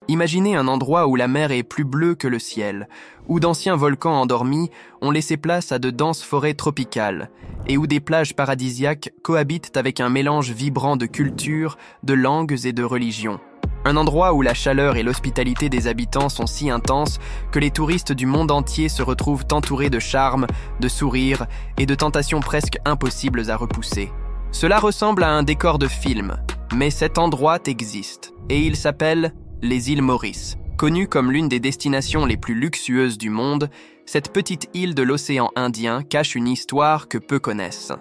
Imaginez un endroit où la mer est plus bleue que le ciel, où d'anciens volcans endormis ont laissé place à de denses forêts tropicales, et où des plages paradisiaques cohabitent avec un mélange vibrant de cultures, de langues et de religions. Un endroit où la chaleur et l'hospitalité des habitants sont si intenses que les touristes du monde entier se retrouvent entourés de charme, de sourires et de tentations presque impossibles à repousser. Cela ressemble à un décor de film, mais cet endroit existe, et il s'appelle les îles Maurice. Connue comme l'une des destinations les plus luxueuses du monde, cette petite île de l'océan Indien cache une histoire que peu connaissent.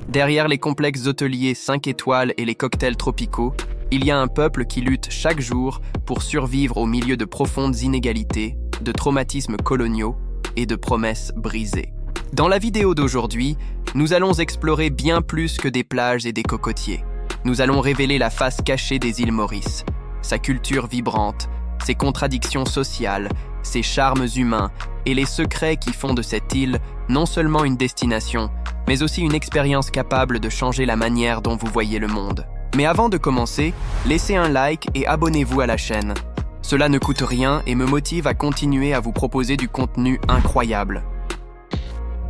Derrière les complexes hôteliers 5 étoiles et les cocktails tropicaux, il y a un peuple qui lutte chaque jour pour survivre au milieu de profondes inégalités, de traumatismes coloniaux et de promesses brisées. Dans la vidéo d'aujourd'hui, nous allons explorer bien plus que des plages et des cocotiers. Nous allons révéler la face cachée des îles Maurice, sa culture vibrante, ses contradictions sociales, ses charmes humains et les secrets qui font de cette île non seulement une destination, mais aussi une expérience capable de changer la manière dont vous voyez le monde. Mais avant de commencer, laissez un like et abonnez-vous à la chaîne. Cela ne coûte rien et me motive à continuer à vous proposer du contenu incroyable.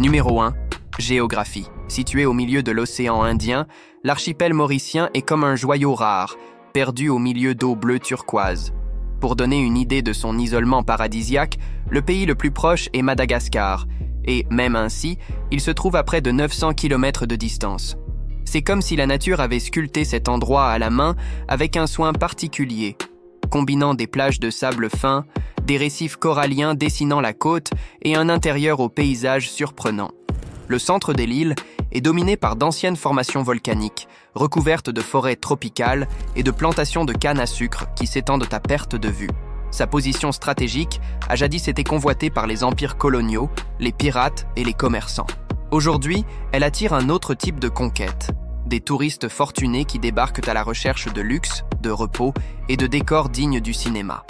Numéro 1. Géographie. Situé au milieu de l'océan Indien, l'archipel mauricien est comme un joyau rare, perdu au milieu d'eau bleu turquoise. Pour donner une idée de son isolement paradisiaque, le pays le plus proche est Madagascar, et même ainsi, il se trouve à près de 900 km de distance. C'est comme si la nature avait sculpté cet endroit à la main avec un soin particulier, combinant des plages de sable fin, des récifs coralliens dessinant la côte et un intérieur au paysage surprenant. Le centre de l'île est dominé par d'anciennes formations volcaniques, recouvertes de forêts tropicales et de plantations de canne à sucre qui s'étendent à perte de vue. Sa position stratégique a jadis été convoitée par les empires coloniaux, les pirates et les commerçants. Aujourd'hui, elle attire un autre type de conquête, des touristes fortunés qui débarquent à la recherche de luxe, de repos et de décors dignes du cinéma.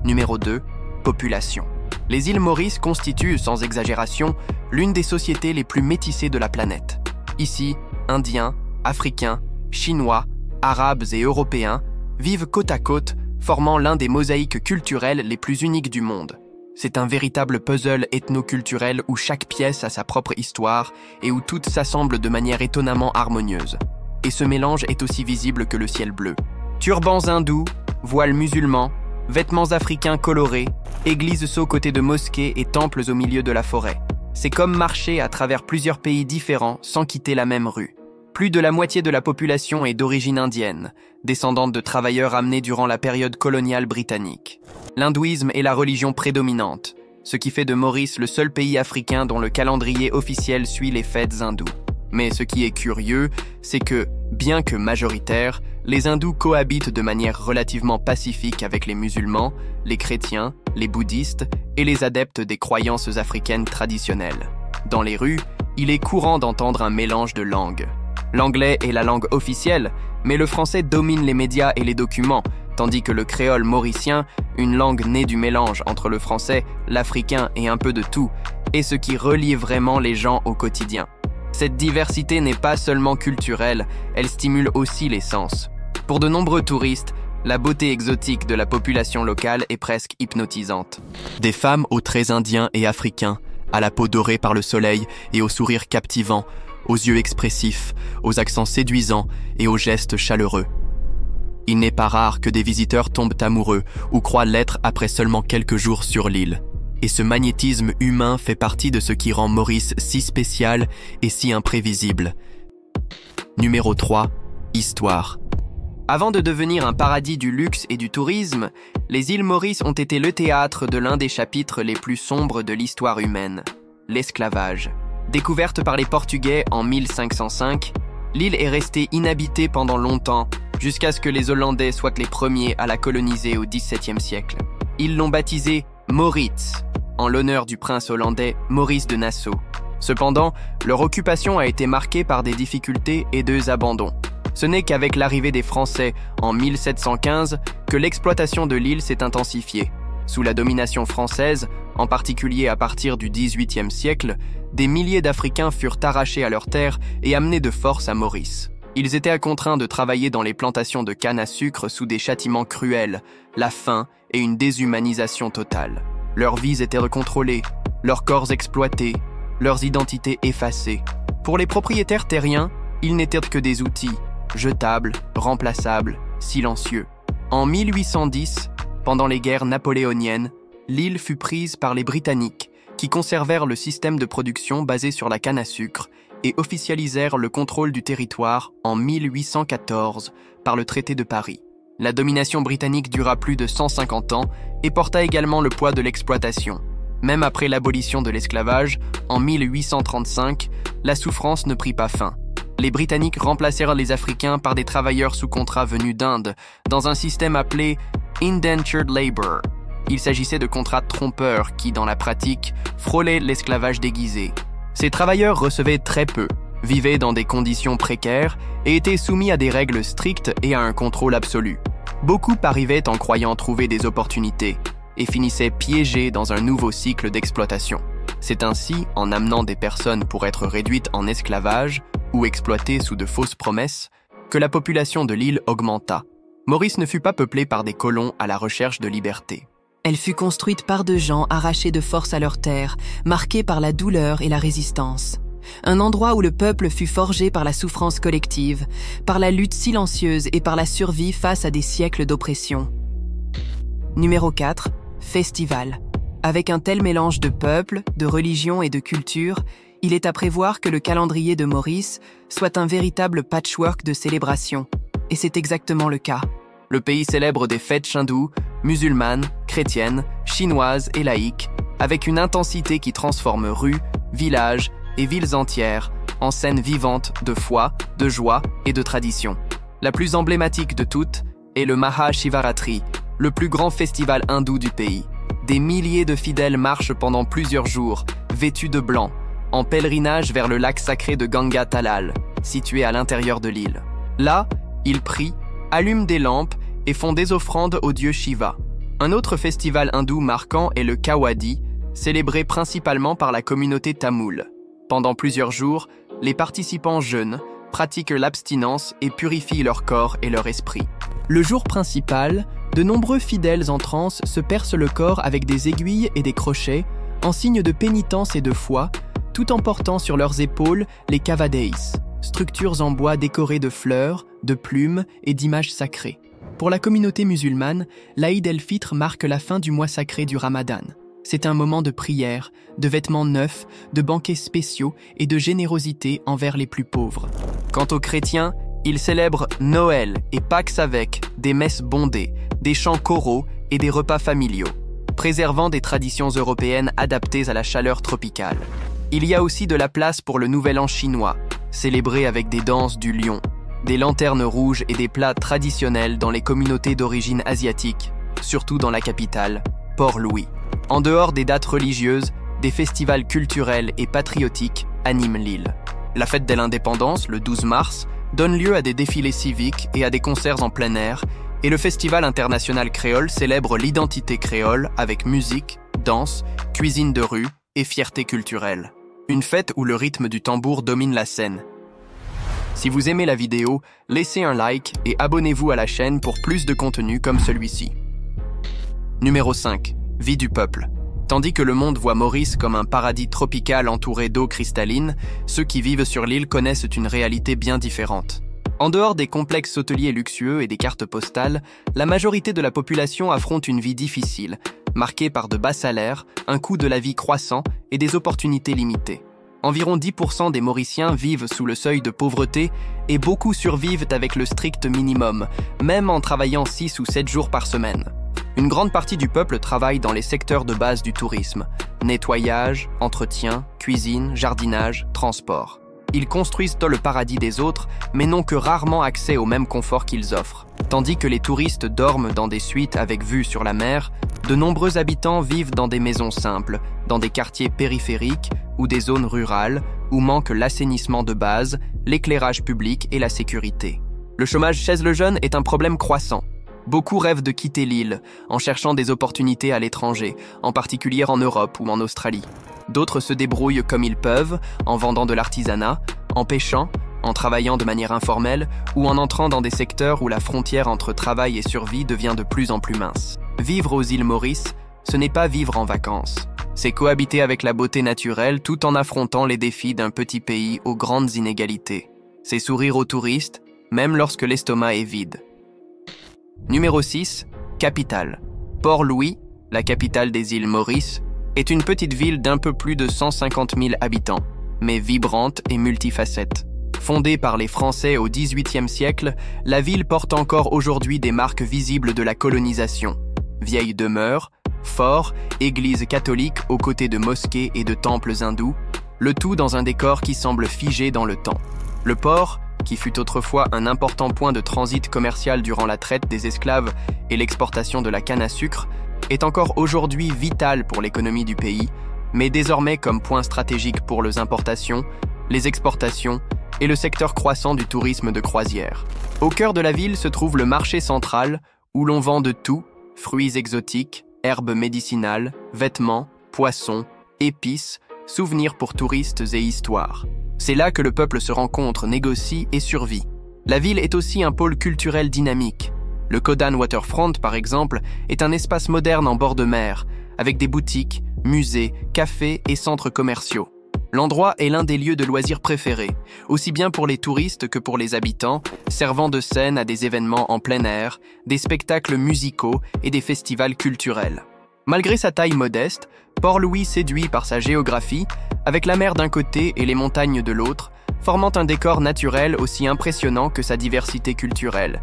Numéro 2. Population. Les îles Maurice constituent, sans exagération, l'une des sociétés les plus métissées de la planète. Ici, Indiens, Africains, Chinois, Arabes et Européens vivent côte à côte, formant l'un des mosaïques culturelles les plus uniques du monde. C'est un véritable puzzle ethno-culturel où chaque pièce a sa propre histoire et où toutes s'assemblent de manière étonnamment harmonieuse. Et ce mélange est aussi visible que le ciel bleu. Turbans hindous, voiles musulmans, vêtements africains colorés, églises aux côtés de mosquées et temples au milieu de la forêt. C'est comme marcher à travers plusieurs pays différents sans quitter la même rue. Plus de la moitié de la population est d'origine indienne, descendante de travailleurs amenés durant la période coloniale britannique. L'hindouisme est la religion prédominante, ce qui fait de Maurice le seul pays africain dont le calendrier officiel suit les fêtes hindous. Mais ce qui est curieux, c'est que, bien que majoritaires, les hindous cohabitent de manière relativement pacifique avec les musulmans, les chrétiens, les bouddhistes et les adeptes des croyances africaines traditionnelles. Dans les rues, il est courant d'entendre un mélange de langues. L'anglais est la langue officielle, mais le français domine les médias et les documents, tandis que le créole mauricien, une langue née du mélange entre le français, l'africain et un peu de tout, est ce qui relie vraiment les gens au quotidien. Cette diversité n'est pas seulement culturelle, elle stimule aussi les sens. Pour de nombreux touristes, la beauté exotique de la population locale est presque hypnotisante. Des femmes aux traits indiens et africains, à la peau dorée par le soleil et au sourire captivant, aux yeux expressifs, aux accents séduisants et aux gestes chaleureux. Il n'est pas rare que des visiteurs tombent amoureux ou croient l'être après seulement quelques jours sur l'île. Et ce magnétisme humain fait partie de ce qui rend Maurice si spécial et si imprévisible. Numéro 3. Histoire. Avant de devenir un paradis du luxe et du tourisme, les îles Maurice ont été le théâtre de l'un des chapitres les plus sombres de l'histoire humaine, l'esclavage. Découverte par les Portugais en 1505, l'île est restée inhabitée pendant longtemps, jusqu'à ce que les Hollandais soient les premiers à la coloniser au XVIIe siècle. Ils l'ont baptisée Maurits, en l'honneur du prince hollandais Maurice de Nassau. Cependant, leur occupation a été marquée par des difficultés et des abandons. Ce n'est qu'avec l'arrivée des Français en 1715 que l'exploitation de l'île s'est intensifiée. Sous la domination française, en particulier à partir du XVIIIe siècle, des milliers d'Africains furent arrachés à leurs terres et amenés de force à Maurice. Ils étaient contraints de travailler dans les plantations de canne à sucre sous des châtiments cruels, la faim et une déshumanisation totale. Leurs vies étaient recontrôlées, leurs corps exploités, leurs identités effacées. Pour les propriétaires terriens, ils n'étaient que des outils, jetables, remplaçables, silencieux. En 1810, pendant les guerres napoléoniennes, l'île fut prise par les Britanniques, qui conservèrent le système de production basé sur la canne à sucre et officialisèrent le contrôle du territoire en 1814 par le traité de Paris. La domination britannique dura plus de 150 ans et porta également le poids de l'exploitation. Même après l'abolition de l'esclavage, en 1835, la souffrance ne prit pas fin. Les Britanniques remplacèrent les Africains par des travailleurs sous contrat venus d'Inde, dans un système appelé « indentured labor ». Il s'agissait de contrats trompeurs qui, dans la pratique, frôlaient l'esclavage déguisé. Ces travailleurs recevaient très peu, vivaient dans des conditions précaires et étaient soumis à des règles strictes et à un contrôle absolu. Beaucoup arrivaient en croyant trouver des opportunités et finissaient piégés dans un nouveau cycle d'exploitation. C'est ainsi, en amenant des personnes pour être réduites en esclavage ou exploitées sous de fausses promesses, que la population de l'île augmenta. Maurice ne fut pas peuplée par des colons à la recherche de liberté. Elle fut construite par de gens arrachés de force à leur terre, marqués par la douleur et la résistance. Un endroit où le peuple fut forgé par la souffrance collective, par la lutte silencieuse et par la survie face à des siècles d'oppression. Numéro 4. Festival. Avec un tel mélange de peuples, de religions et de cultures, il est à prévoir que le calendrier de Maurice soit un véritable patchwork de célébrations. Et c'est exactement le cas. Le pays célèbre des fêtes hindoues, musulmanes, chrétiennes, chinoises et laïques, avec une intensité qui transforme rues, villages et villes entières en scènes vivantes de foi, de joie et de tradition. La plus emblématique de toutes est le Maha Shivaratri, le plus grand festival hindou du pays. Des milliers de fidèles marchent pendant plusieurs jours, vêtus de blanc, en pèlerinage vers le lac sacré de Ganga Talal, situé à l'intérieur de l'île. Là, ils prient, allument des lampes et font des offrandes au dieu Shiva. Un autre festival hindou marquant est le Kawadi, célébré principalement par la communauté tamoule. Pendant plusieurs jours, les participants jeûnent, pratiquent l'abstinence et purifient leur corps et leur esprit. Le jour principal, de nombreux fidèles en transe se percent le corps avec des aiguilles et des crochets, en signe de pénitence et de foi, tout en portant sur leurs épaules les kavadeis, structures en bois décorées de fleurs, de plumes et d'images sacrées. Pour la communauté musulmane, l'Aïd el-Fitr marque la fin du mois sacré du Ramadan. C'est un moment de prière, de vêtements neufs, de banquets spéciaux et de générosité envers les plus pauvres. Quant aux chrétiens, ils célèbrent Noël et Pâques avec des messes bondées, des chants choraux et des repas familiaux, préservant des traditions européennes adaptées à la chaleur tropicale. Il y a aussi de la place pour le Nouvel An chinois, célébré avec des danses du lion, des lanternes rouges et des plats traditionnels dans les communautés d'origine asiatique, surtout dans la capitale, Port-Louis. En dehors des dates religieuses, des festivals culturels et patriotiques animent l'île. La fête de l'indépendance, le 12 mars, donne lieu à des défilés civiques et à des concerts en plein air, et le Festival international créole célèbre l'identité créole avec musique, danse, cuisine de rue et fierté culturelle. Une fête où le rythme du tambour domine la scène. Si vous aimez la vidéo, laissez un like et abonnez-vous à la chaîne pour plus de contenu comme celui-ci. Numéro 5. Vie du peuple. Tandis que le monde voit Maurice comme un paradis tropical entouré d'eau cristalline, ceux qui vivent sur l'île connaissent une réalité bien différente. En dehors des complexes hôteliers luxueux et des cartes postales, la majorité de la population affronte une vie difficile, marquée par de bas salaires, un coût de la vie croissant et des opportunités limitées. Environ 10% des Mauriciens vivent sous le seuil de pauvreté et beaucoup survivent avec le strict minimum, même en travaillant 6 ou 7 jours par semaine. Une grande partie du peuple travaille dans les secteurs de base du tourisme, nettoyage, entretien, cuisine, jardinage, transport. Ils construisent le paradis des autres, mais n'ont que rarement accès au même confort qu'ils offrent. Tandis que les touristes dorment dans des suites avec vue sur la mer, de nombreux habitants vivent dans des maisons simples, dans des quartiers périphériques ou des zones rurales où manque l'assainissement de base, l'éclairage public et la sécurité. Le chômage chez le jeune est un problème croissant. Beaucoup rêvent de quitter l'île, en cherchant des opportunités à l'étranger, en particulier en Europe ou en Australie. D'autres se débrouillent comme ils peuvent, en vendant de l'artisanat, en pêchant, en travaillant de manière informelle ou en entrant dans des secteurs où la frontière entre travail et survie devient de plus en plus mince. Vivre aux îles Maurice, ce n'est pas vivre en vacances. C'est cohabiter avec la beauté naturelle tout en affrontant les défis d'un petit pays aux grandes inégalités. C'est sourire aux touristes, même lorsque l'estomac est vide. Numéro 6, capitale. Port-Louis, la capitale des îles Maurice, est une petite ville d'un peu plus de 150 000 habitants, mais vibrante et multifacette. Fondée par les Français au XVIIIe siècle, la ville porte encore aujourd'hui des marques visibles de la colonisation. Vieilles demeures, forts, églises catholiques aux côtés de mosquées et de temples hindous, le tout dans un décor qui semble figé dans le temps. Le port, qui fut autrefois un important point de transit commercial durant la traite des esclaves et l'exportation de la canne à sucre, est encore aujourd'hui vital pour l'économie du pays, mais désormais comme point stratégique pour les importations, les exportations et le secteur croissant du tourisme de croisière. Au cœur de la ville se trouve le marché central, où l'on vend de tout, fruits exotiques, herbes médicinales, vêtements, poissons, épices, souvenirs pour touristes et histoires. C'est là que le peuple se rencontre, négocie et survit. La ville est aussi un pôle culturel dynamique. Le Codan Waterfront, par exemple, est un espace moderne en bord de mer, avec des boutiques, musées, cafés et centres commerciaux. L'endroit est l'un des lieux de loisirs préférés, aussi bien pour les touristes que pour les habitants, servant de scène à des événements en plein air, des spectacles musicaux et des festivals culturels. Malgré sa taille modeste, Port-Louis séduit par sa géographie, avec la mer d'un côté et les montagnes de l'autre, formant un décor naturel aussi impressionnant que sa diversité culturelle.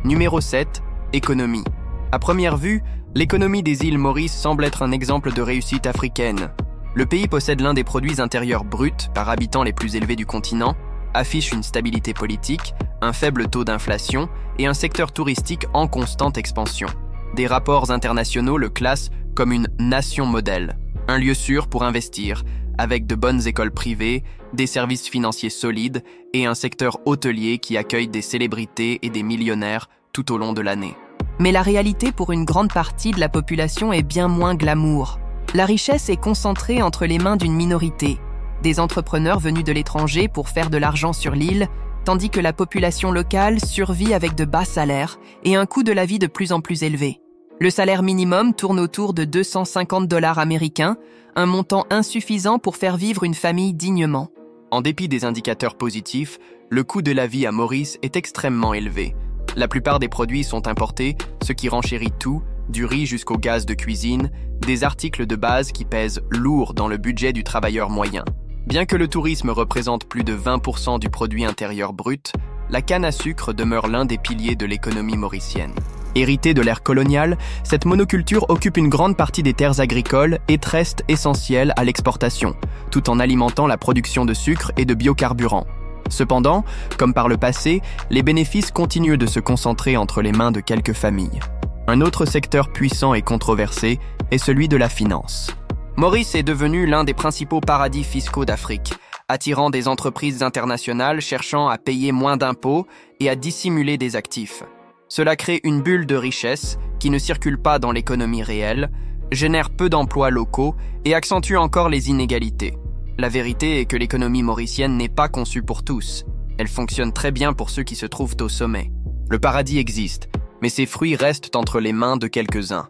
Numéro 7, économie. À première vue, l'économie des îles Maurice semble être un exemple de réussite africaine. Le pays possède l'un des produits intérieurs bruts par habitant les plus élevés du continent, affiche une stabilité politique, un faible taux d'inflation et un secteur touristique en constante expansion. Des rapports internationaux le classent comme une nation modèle, un lieu sûr pour investir, avec de bonnes écoles privées, des services financiers solides et un secteur hôtelier qui accueille des célébrités et des millionnaires tout au long de l'année. Mais la réalité pour une grande partie de la population est bien moins glamour. La richesse est concentrée entre les mains d'une minorité, des entrepreneurs venus de l'étranger pour faire de l'argent sur l'île, tandis que la population locale survit avec de bas salaires et un coût de la vie de plus en plus élevé. Le salaire minimum tourne autour de 250 $ américains, un montant insuffisant pour faire vivre une famille dignement. En dépit des indicateurs positifs, le coût de la vie à Maurice est extrêmement élevé. La plupart des produits sont importés, ce qui renchérit tout, du riz jusqu'au gaz de cuisine, des articles de base qui pèsent lourd dans le budget du travailleur moyen. Bien que le tourisme représente plus de 20% du produit intérieur brut, la canne à sucre demeure l'un des piliers de l'économie mauricienne. Héritée de l'ère coloniale, cette monoculture occupe une grande partie des terres agricoles et reste essentielle à l'exportation, tout en alimentant la production de sucre et de biocarburants. Cependant, comme par le passé, les bénéfices continuent de se concentrer entre les mains de quelques familles. Un autre secteur puissant et controversé est celui de la finance. Maurice est devenu l'un des principaux paradis fiscaux d'Afrique, attirant des entreprises internationales cherchant à payer moins d'impôts et à dissimuler des actifs. Cela crée une bulle de richesse qui ne circule pas dans l'économie réelle, génère peu d'emplois locaux et accentue encore les inégalités. La vérité est que l'économie mauricienne n'est pas conçue pour tous. Elle fonctionne très bien pour ceux qui se trouvent au sommet. Le paradis existe, mais ses fruits restent entre les mains de quelques-uns.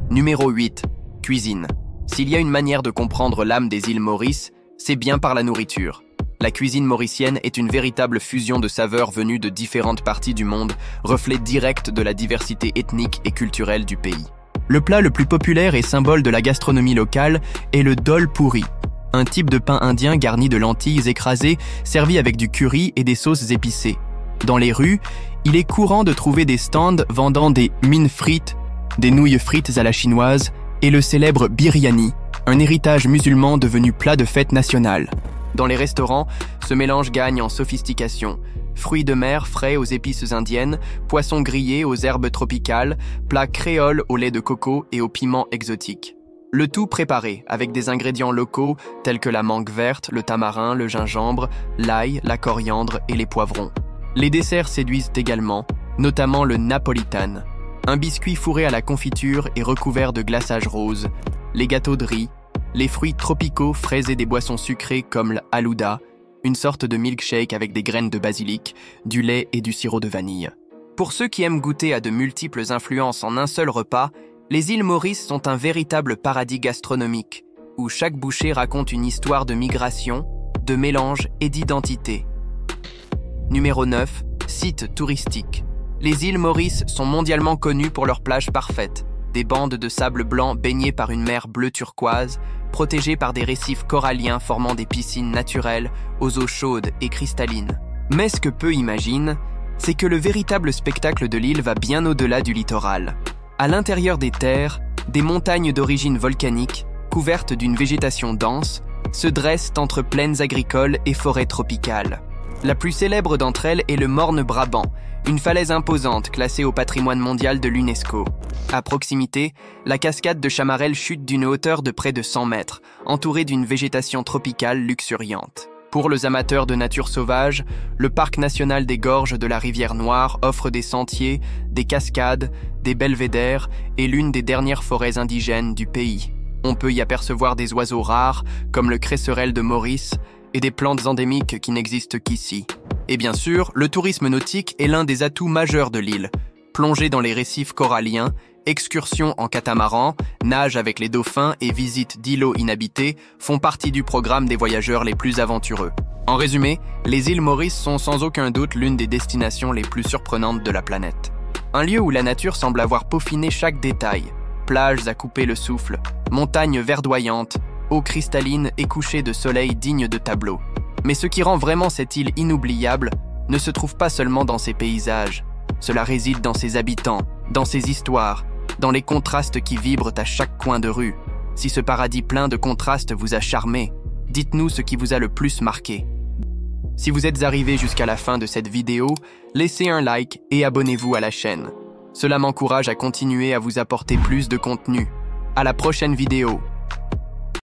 Numéro 8. Cuisine. S'il y a une manière de comprendre l'âme des îles Maurice, c'est bien par la nourriture. La cuisine mauricienne est une véritable fusion de saveurs venues de différentes parties du monde, reflet direct de la diversité ethnique et culturelle du pays. Le plat le plus populaire et symbole de la gastronomie locale est le dol pourri, un type de pain indien garni de lentilles écrasées servi avec du curry et des sauces épicées. Dans les rues, il est courant de trouver des stands vendant des mines frites, des nouilles frites à la chinoise et le célèbre biryani, un héritage musulman devenu plat de fête nationale. Dans les restaurants, ce mélange gagne en sophistication. Fruits de mer frais aux épices indiennes, poissons grillés aux herbes tropicales, plats créoles au lait de coco et aux piments exotiques. Le tout préparé avec des ingrédients locaux tels que la mangue verte, le tamarin, le gingembre, l'ail, la coriandre et les poivrons. Les desserts séduisent également, notamment le napolitane, un biscuit fourré à la confiture et recouvert de glaçage rose, les gâteaux de riz, les fruits tropicaux frais et des boissons sucrées comme l'halouda, une sorte de milkshake avec des graines de basilic, du lait et du sirop de vanille. Pour ceux qui aiment goûter à de multiples influences en un seul repas, les îles Maurice sont un véritable paradis gastronomique, où chaque bouchée raconte une histoire de migration, de mélange et d'identité. Numéro 9. Sites touristiques. Les îles Maurice sont mondialement connues pour leurs plages parfaites, des bandes de sable blanc baignées par une mer bleu turquoise, protégées par des récifs coralliens formant des piscines naturelles aux eaux chaudes et cristallines. Mais ce que peu imaginent, c'est que le véritable spectacle de l'île va bien au-delà du littoral. À l'intérieur des terres, des montagnes d'origine volcanique, couvertes d'une végétation dense, se dressent entre plaines agricoles et forêts tropicales. La plus célèbre d'entre elles est le Morne Brabant, une falaise imposante classée au patrimoine mondial de l'UNESCO. À proximité, la cascade de Chamarel chute d'une hauteur de près de 100 mètres, entourée d'une végétation tropicale luxuriante. Pour les amateurs de nature sauvage, le parc national des gorges de la Rivière Noire offre des sentiers, des cascades, des belvédères et l'une des dernières forêts indigènes du pays. On peut y apercevoir des oiseaux rares, comme le cresserelle de Maurice, et des plantes endémiques qui n'existent qu'ici. Et bien sûr, le tourisme nautique est l'un des atouts majeurs de l'île. Plongée dans les récifs coralliens, excursions en catamaran, nage avec les dauphins et visites d'îlots inhabités font partie du programme des voyageurs les plus aventureux. En résumé, les îles Maurice sont sans aucun doute l'une des destinations les plus surprenantes de la planète. Un lieu où la nature semble avoir peaufiné chaque détail. Plages à couper le souffle, montagnes verdoyantes, eau cristalline et couchers de soleil dignes de tableaux. Mais ce qui rend vraiment cette île inoubliable ne se trouve pas seulement dans ses paysages. Cela réside dans ses habitants, dans ses histoires, dans les contrastes qui vibrent à chaque coin de rue. Si ce paradis plein de contrastes vous a charmé, dites-nous ce qui vous a le plus marqué. Si vous êtes arrivé jusqu'à la fin de cette vidéo, laissez un like et abonnez-vous à la chaîne. Cela m'encourage à continuer à vous apporter plus de contenu. À la prochaine vidéo.